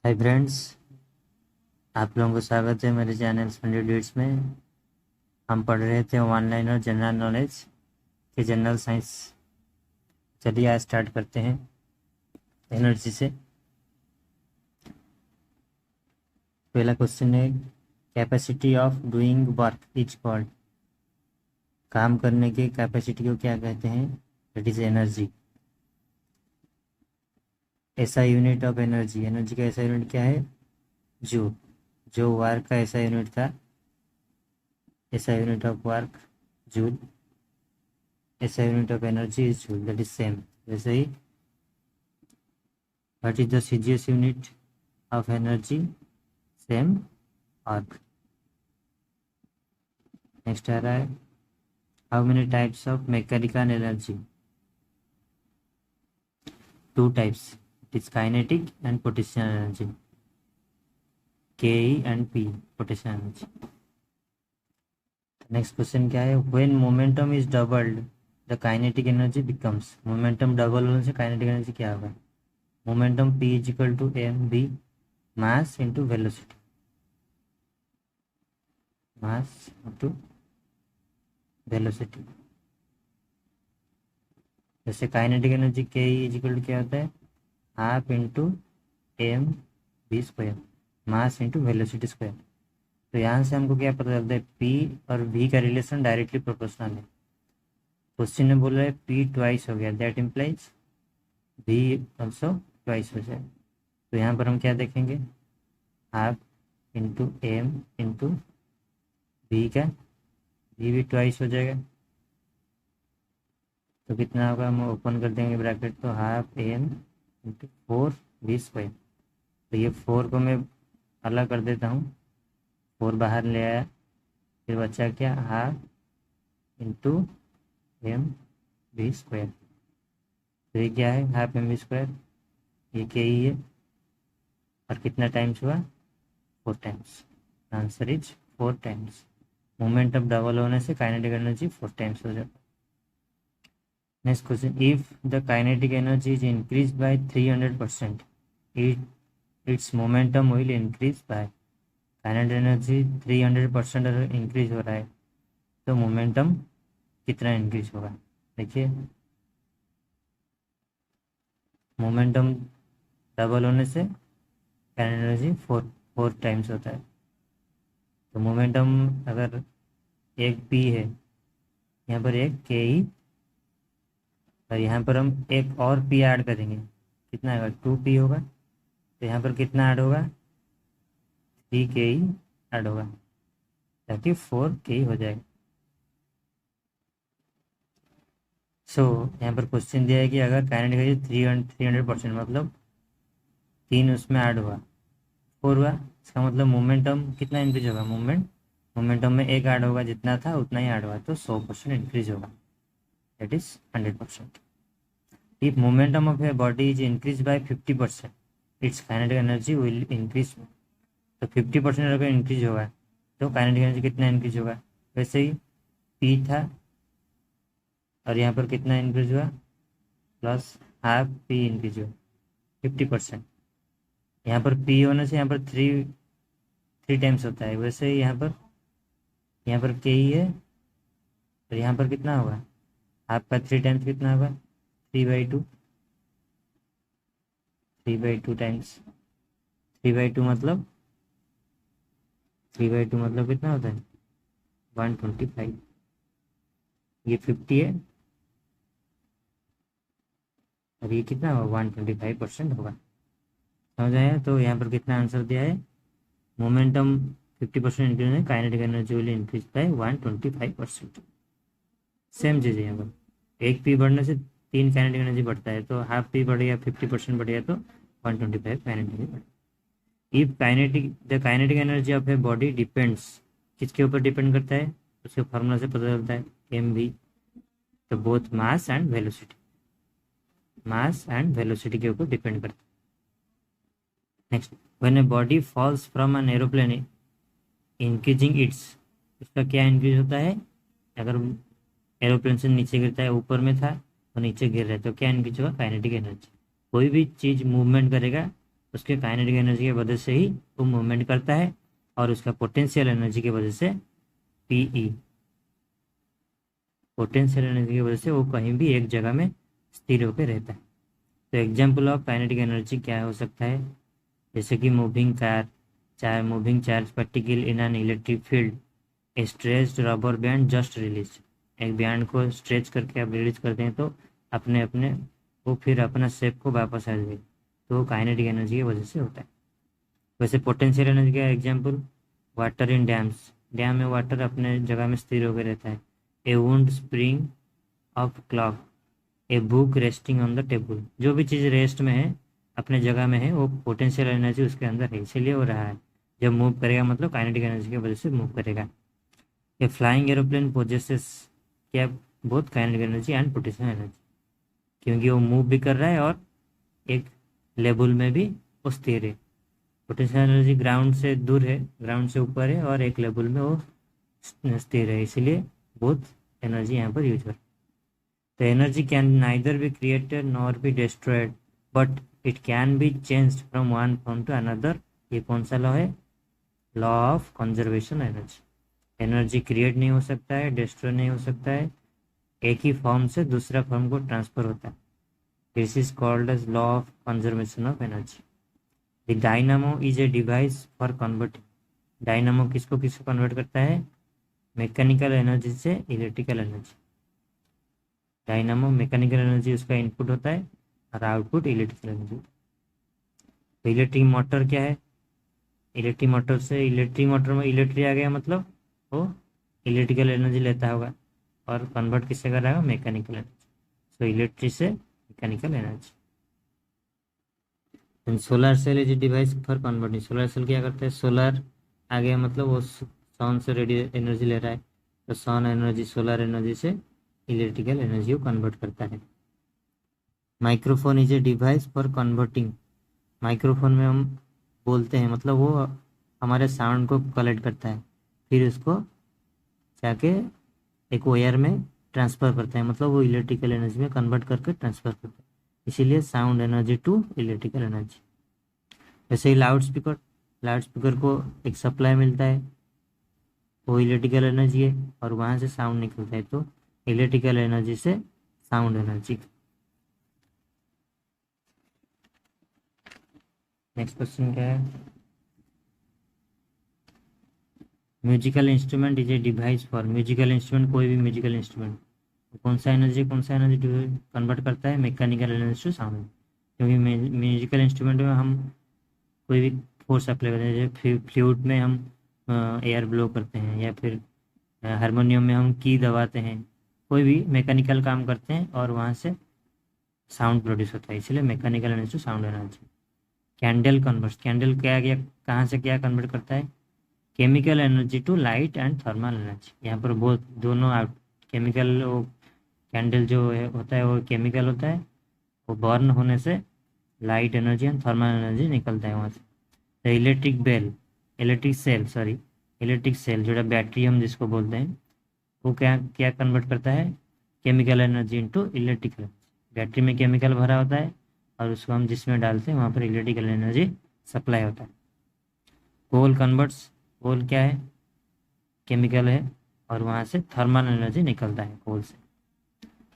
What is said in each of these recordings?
Hi friends, आप लोगों को स्वागत है मेरे चैनल 100 में। हम पढ़ रहे थे ऑनलाइन और जनरल नॉलेज के जनरल साइंस। चलिए आज स्टार्ट करते हैं एनर्जी से। पहला क्वेश्चन है, capacity of doing work is called. काम करने की कैपेसिटी को क्या कहते हैं? That is energy. ऐसा यूनिट ऑफ एनर्जी, एनर्जी का ऐसा यूनिट क्या है? जूल। जो वर्क का ऐसा यूनिट था, ऐसा यूनिट ऑफ वर्क जूल, ऐसा unit of energy is joule, that is same. वैसे ही what is the CGS unit of energy? Same work. Next आ रहा है, how many types of mechanical energy? Two types, it is kinetic and potential energy. के E and P, potential energy. Next question क्या है, when momentum is doubled the kinetic energy becomes. Momentum double होने से kinetic energy क्या होगा? Momentum P is equal to M V, mass into velocity. Mass into velocity. जैसे kinetic energy के E is equal to क्या होता है? Half into M V square, mass into velocity square. तो यहाँ से हमको क्या पता चलता है? पी और वी का रिलेशन डायरेक्टली प्रोपोर्शनल है। क्वेश्चन में बोल रहा है पी ट्वाइस हो गया, that implies V also twice हो जाए। तो यहाँ पर हम क्या देखेंगे? Half into M into V का, वी भी ट्वाइस हो जाएगा। तो कितना होगा? हम ओपन कर देंगे ब्रैकेट, तो half M into four V square. तो ये फोर को मैं अलग कर देता हूँ, फोर बाहर ले आया, फिर बचा क्या? Half into M V square. तो ये क्या है? हाफ एम वी स्क्वायर, ये क्या ही है। और कितना टाइम्स हुआ? Four times. Answer is four times. Momentum double होने से काइनेटिक एनर्जी फोर टाइम्स हो जाता है। Next question, if the kinetic energy is increase by 300%, it's momentum will increase bye. Kinetic energy 300% अगर इंक्रीज हो रहा है तो मोमेंटम कितना इंक्रीज होगा? देखिए, मोमेंटम डबल होने से kinetic energy four four times होता है। तो मोमेंटम अगर एक पी है, यहाँ पर एक के ई, और यहाँ पर हम एक और पी ऐड करेंगे, कितना आएगा? टू पी होगा। तो यहाँ पर कितना ऐड होगा? थ्री के ई ऐड होगा, ताकि फोर के ई हो जाएगा। सो यहाँ पर क्वेश्चन दिया है कि अगर काइनेटिक एनर्जी 300% मतलब तीन उसमें ऐड हुआ, फोर हुआ, इसका मतलब मोमेंटम कितना इंक्रीज होगा? मोमेंटम में एक ऐड होगा, जितना था उतना ही ऐड हुआ, तो 100% इंक्रीज होगा, that is 100%। If momentum of a body is increase by 50%, it's kinetic energy will increase. तो 50% अगर इंक्रीज होगा तो काइनेटिक एनर्जी कितना इंक्रीज होगा? वैसे ही पी था, और यहाँ पर कितना इंक्रीज हुआ? प्लस हाफ पी इंक्रीज हुआ, 50%। यहाँ पर पी होने से यहाँ पर थ्री थ्री टाइम्स होता है, वैसे ही यहाँ पर के ही है, तो यहाँ पर कितना होगा? हाफ का थ्री टाइम्स कितना होगा? 3/2, 3/2 टाइम्स। 3/2 मतलब 3/2 मतलब कितना होता है? 125। ये 50 है, और ये कितना होगा? 125% होगा। समझ आया? तो यहाँ पर कितना आंसर दिया है? मोमेंटम 50% इंक्रीज है, kinetic energy will increase by 125%। Same चीज़ है यहाँ पर, एक पी बढ़ने से तीन काइनेटिक एनर्जी बढ़ता है, तो हाफ पी बढ़ गया, 50% बढ़ गया, तो 125 काइनेटिक एनर्जी बढ़। If kinetic the kinetic energy of a body depends, किसके ऊपर डिपेंड करता है? उसके फार्मूला से पता चलता है, एम वी। तो both mass and velocity, mass and velocity के ऊपर डिपेंड करता है। Next, when a body falls from an aeroplane increasing its, उसका क्या इंक्रीज होता है? अगर एरोप्लेन से नीचे गिरता है, ऊपर में था और नीचे गिर रहा है, तो क्या इंक्रीज होगा? Kinetic energy. कोई भी चीज़ मूवमेंट करेगा उसके काइनेटिक एनर्जी की वजह से ही वो मूवमेंट करता है, और उसका पोटेंशियल एनर्जी की वजह से पीई, पोटेंशियल एनर्जी की वजह से वो कहीं भी एक जगह में स्थिर होकर रहता है। तो एग्जाम्पल ऑफ काइनेटिक एनर्जी क्या हो सकता है, जैसे कि मूविंग कार, चाहे moving charge particle in an electric field, stretched rubber band just release, एक बैंड को स्ट्रेच करके आप रिलीज करते हैं तो अपने अपने वो फिर अपना शेप को वापस आ जाएगी, तो वो काइनेटिक एनर्जी की वजह से होता है। वैसे पोटेंशियल एनर्जी का example water in dams, dam में वाटर अपने जगह में स्थिर होकर रहता है। A wound spring of clock, a book resting on the table, जो भी चीज़ रेस्ट में है, अपने जगह में है, वो पोटेंशियल एनर्जी उसके अंदर है, इसीलिए वो रहा है। जब मूव करेगा मतलब काइनेटिक एनर्जी की वजह से मूव करेगा। ए फ्लाइंग एरोप्लेन पोजेसेस क्या, both kinetic energy and potential energy, क्योंकि वो मूव भी कर रहा है और एक लेवल में भी वो स्थिर है। पोटेंशियल एनर्जी ग्राउंड से दूर है, ग्राउंड से ऊपर है, और एक लेवल में वो स्थिर है, इसीलिए बोथ एनर्जी यहाँ पर यूज हो रही है। The energy can neither be created nor be destroyed, but it can be changed from one form to another. ये कौन सा लॉ है, law of conservation energy. Energy create नहीं हो सकता है, डिस्ट्रॉय नहीं हो सकता है, एक ही फॉर्म से दूसरा फॉर्म को ट्रांसफर होता है। This is called as law of conservation of energy. The dynamo is a device for converting, dynamo किसको किसको कन्वर्ट करता है, मैकेनिकल एनर्जी से electrical energy. Dynamo mechanical energy उसका इनपुट होता है और आउटपुट इलेक्ट्रिकल एनर्जी। तो इलेक्ट्रिक मोटर क्या है, इलेक्ट्रिक मोटर से, इलेक्ट्रिक मोटर में इलेक्ट्रिक आ गया मतलब वो इलेक्ट्रिकल एनर्जी लेता होगा और कन्वर्ट किससे कर रहा है, मैकेनिकल एनर्जी। सो इलेक्ट्रिक से mechanical energy. Solar cell is a device for converting, solar cell क्या करता है, सोलर आ गया मतलब वो सन से रेडियो एनर्जी ले रहा है, तो सन एनर्जी सोलर एनर्जी से इलेक्ट्रिकल एनर्जी को कन्वर्ट करता है। Microphone is a device for converting, microphone में हम बोलते हैं मतलब वो हमारे साउंड को कलेक्ट करता है, फिर उसको जाके एक वायर में ट्रांसफ़र करता है, मतलब वो इलेक्ट्रिकल एनर्जी में कन्वर्ट करके ट्रांसफ़र करता है, इसीलिए sound energy to electrical energy. वैसे ही लाउड स्पीकर को एक सप्लाई मिलता है, वो इलेक्ट्रिकल एनर्जी है, और वहाँ से साउंड निकलता है, तो इलेक्ट्रिकल एनर्जी से साउंड एनर्जी। नेक्स्ट क्वेश्चन क्या है, musical instrument is a device for, musical instrument कोई भी म्यूजिकल इंस्ट्रूमेंट कौन सा एनर्जी कन्वर्ट करता है, मैकेनिकल एनर्जी टू साउंड, क्योंकि म्यूजिकल इंस्ट्रूमेंट में हम कोई भी फोर्स अप्लाई करते हैं, जैसे फ्लूट में हम एयर ब्लो करते हैं, या फिर हारमोनियम में हम की दबाते हैं, कोई भी मैकेनिकल काम करते हैं और वहाँ से साउंड प्रोड्यूस होता है, इसलिए mechanical energy to sound energy. Candle convert, candle क्या गया, कहाँ से क्या कन्वर्ट करता है, chemical energy to light and thermal energy. यहाँ पर बहुत दोनों आउट, केमिकल वो कैंडल जो है होता है वो केमिकल होता है, वो बर्न होने से light energy and thermal energy निकलता है वहाँ से। तो इलेक्ट्रिक सेल जो बैटरी हम जिसको बोलते हैं, वो क्या क्या कन्वर्ट करता है, chemical energy into electrical energy. Battery में केमिकल भरा होता है और उसको हम जिसमें डालते हैं वहाँ पर इलेक्ट्रिकल एनर्जी सप्लाई होता है। कोल कन्वर्ट्स, कोल क्या है, केमिकल है, और वहाँ से थर्मल एनर्जी निकलता है कोल से।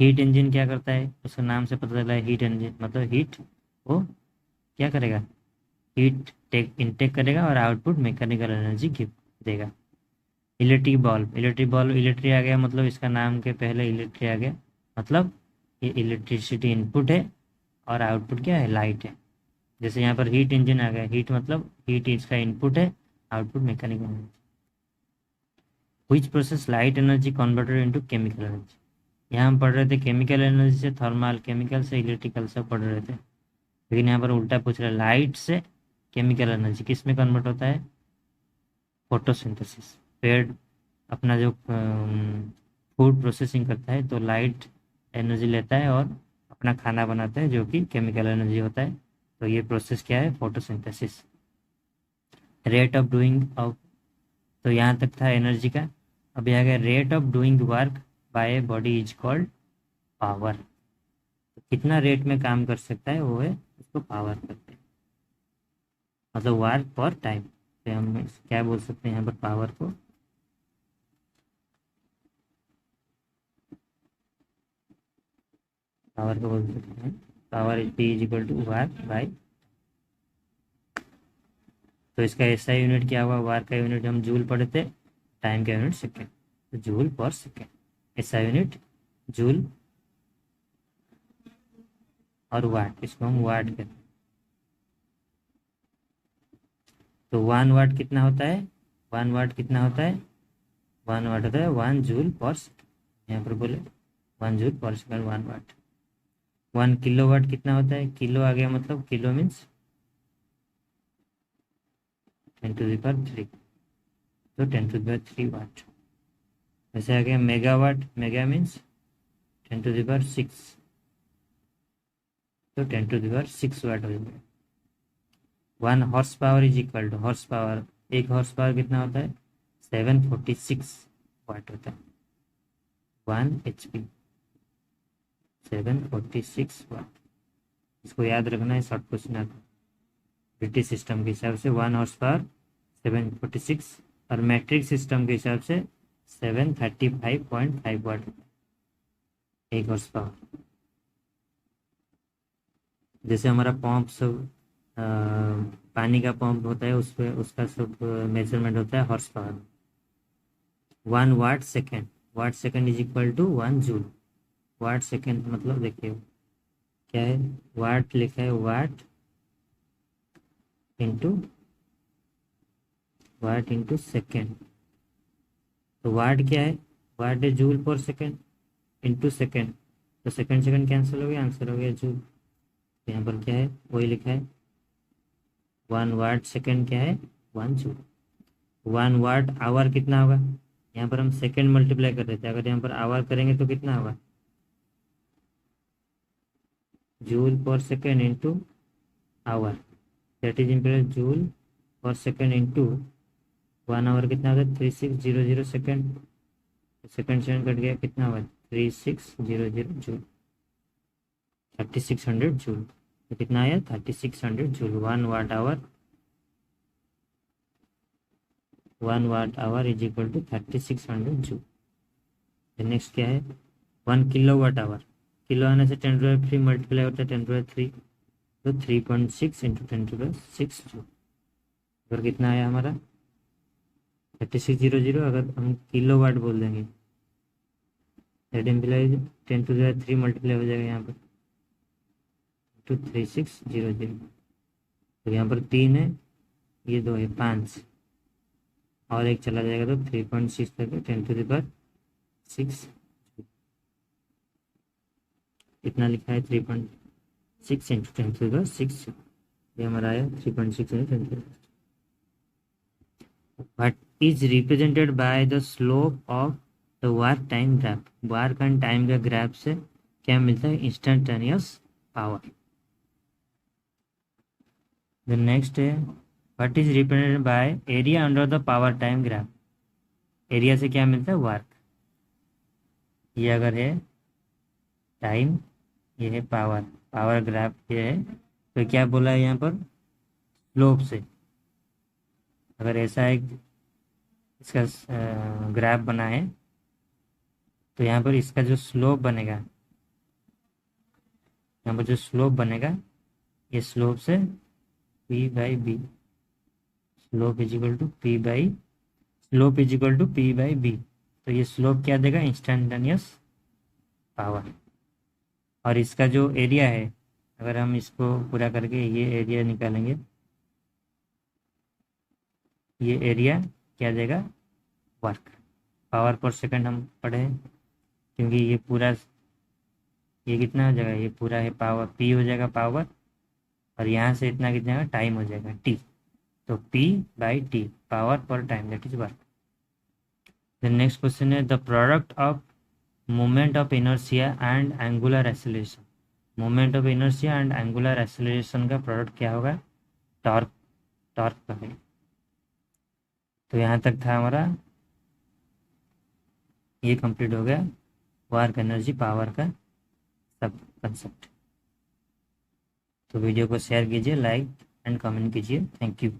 हीट इंजन क्या करता है, उसके नाम से पता चला है हीट इंजन, मतलब हीट वो क्या करेगा, हीट इनटेक करेगा और आउटपुट मैकेनिकल एनर्जी देगा। इलेक्ट्रिक बल्ब इलेक्ट्रिक आ गया मतलब इसका नाम के पहले इलेक्ट्रिक आ गया, मतलब ये इलेक्ट्रिसिटी इनपुट है और आउटपुट क्या है, लाइट है। जैसे यहाँ पर हीट इंजन आ गया, हीट मतलब हीट इसका इनपुट है, output mechanical energy. Which process light energy converted into chemical energy, यहाँ हम पढ़ रहे थे केमिकल एनर्जी से थर्मल, केमिकल से इलेक्ट्रिकल सब पढ़ रहे थे, लेकिन यहाँ पर उल्टा पूछ रहे, लाइट से केमिकल एनर्जी किस में कन्वर्ट होता है, फोटोसिंथेसिस। पेड़ अपना जो फूड प्रोसेसिंग करता है तो लाइट एनर्जी लेता है और अपना खाना बनाता है, जो कि केमिकल एनर्जी होता है। तो ये प्रोसेस क्या है, photosynthesis. Rate of doing of, तो यहाँ तक था एनर्जी का। अभी आ गया rate of doing work by a body is called power. तो कितना रेट में काम कर सकता है वो है, उसको पावर करते हैं। मतलब वाट पर टाइम। तो हम क्या बोल सकते हैं यहाँ पर पावर को, बोल सकते हैं power is P is equal to watt by. तो इसका ऐसा यूनिट क्या हुआ, वार का यूनिट हम जूल पढ़े थे, टाइम का यूनिट सेकेंड, तो जूल पर सेकेंड, ऐसा यूनिट जूल, और वाट इसको हम वाट कहते हैं। तो 1 वाट कितना होता है, 1 वाट कितना होता है, 1 वाट होता है 1 जूल पर सेकेंड। यहाँ पर बोले 1 जूल पर सेकेंड 1 वाट। 1 किलोवाट कितना होता है, किलो आ गया मतलब किलो मीन्स 10⁻³ तो 10⁻³ वाट। ऐसे आ गया मेगावाट, मेगा मीन्स 10⁻⁶ तो 10⁻⁶ वाट हो जाएगा। 1 horse power is equal to, horse power, एक हॉर्स पावर कितना होता है 746 वाट होता है। 1 HP 746 वाट। इसको याद रखना है, शॉर्ट क्वेश्चन आता है ब्रिटिश सिस्टम के हिसाब से 1 हॉर्स पावर 746, और मैट्रिक सिस्टम के हिसाब से 735.5 वाट एक हॉर्स पावर। जैसे हमारा पंप सब पानी का पंप होता है, उस पर उसका सब मेजरमेंट होता है horse power. 1 watt second, watt second is equal to 1 joule. Watt second मतलब देखिए क्या है, वाट लिखा है वाट इंटू सेकेंड। तो वाट क्या है, वाट है joule per second into second, तो सेकेंड सेकेंड कैंसिल हो गया, आंसर हो गया जूल। तो यहाँ पर क्या है वही लिखा है 1 वाट सेकेंड क्या है 1 जूल। 1 वाट आवर कितना होगा, यहाँ पर हम सेकेंड मल्टीप्लाई कर रहे थे, अगर यहाँ पर आवर करेंगे तो कितना होगा, joule per second into hour, that is इम्पल joule per second into 1 hour कितना होगा 3600 सेकेंड, सेकेंड सेकेंड कट गया कितना होगा 3600 जूल, 3600 जूल। तो कितना आया 3600 joule. 1 watt hour is equal to 3600 joule. Next क्या है 1 किलोवाट आवर, किलो आने से 10⁻³ मल्टीप्लाई होता है 10⁻³ तो 3.6 इंटू 10⁻6 जूल। अगर कितना आया हमारा 3600, अगर हम किलोवाट बोल देंगे दैट इम्प्लाइज 10⁻³ मल्टीप्लाई हो जाएगा यहाँ पर टू 3600। तो यहाँ पर 3 है, ये 2 है 5, और एक चला जाएगा तो 3.6 तक 10⁻6। कितना लिखा है 3.6 इंटू 10⁻6, ये हमारा आया 3.6 into 10⁻6। What is represented by the slope of the work time graph? Work and time का ग्राफ से क्या मिलता है इंस्टेंटेनियस पावर। द नेक्स्ट है what is represented by area under the power time graph. Area से क्या मिलता है वर्क, ये अगर है टाइम, ये है पावर, पावर ग्राफ ये है, तो क्या बोला है यहाँ पर स्लोप से। अगर ऐसा एक इसका ग्राफ बना है तो यहाँ पर इसका जो स्लोप बनेगा, यहाँ पर जो स्लोप बनेगा ये स्लोप से P/B, slope is equal to P/B। तो ये स्लोप क्या देगा इंस्टेंटेनियस पावर। और इसका जो एरिया है, अगर हम इसको पूरा करके ये एरिया निकालेंगे, ये एरिया क्या देगा वर्क। पावर पर सेकंड हम पढ़े हैं, क्योंकि ये पूरा ये कितना हो जाएगा, ये पूरा है पावर, P हो जाएगा पावर, और यहाँ से इतना कितना टाइम हो जाएगा T, तो P/T power per time that is work. The next question है the product of moment of inertia and angular acceleration. Moment of inertia and angular acceleration का प्रोडक्ट क्या होगा टॉर्क, टॉर्क का है। तो यहाँ तक था हमारा, ये कंप्लीट हो गया वर्क एनर्जी पावर का सब कंसेप्ट। तो वीडियो को शेयर कीजिए, लाइक एंड कमेंट कीजिए। Thank you.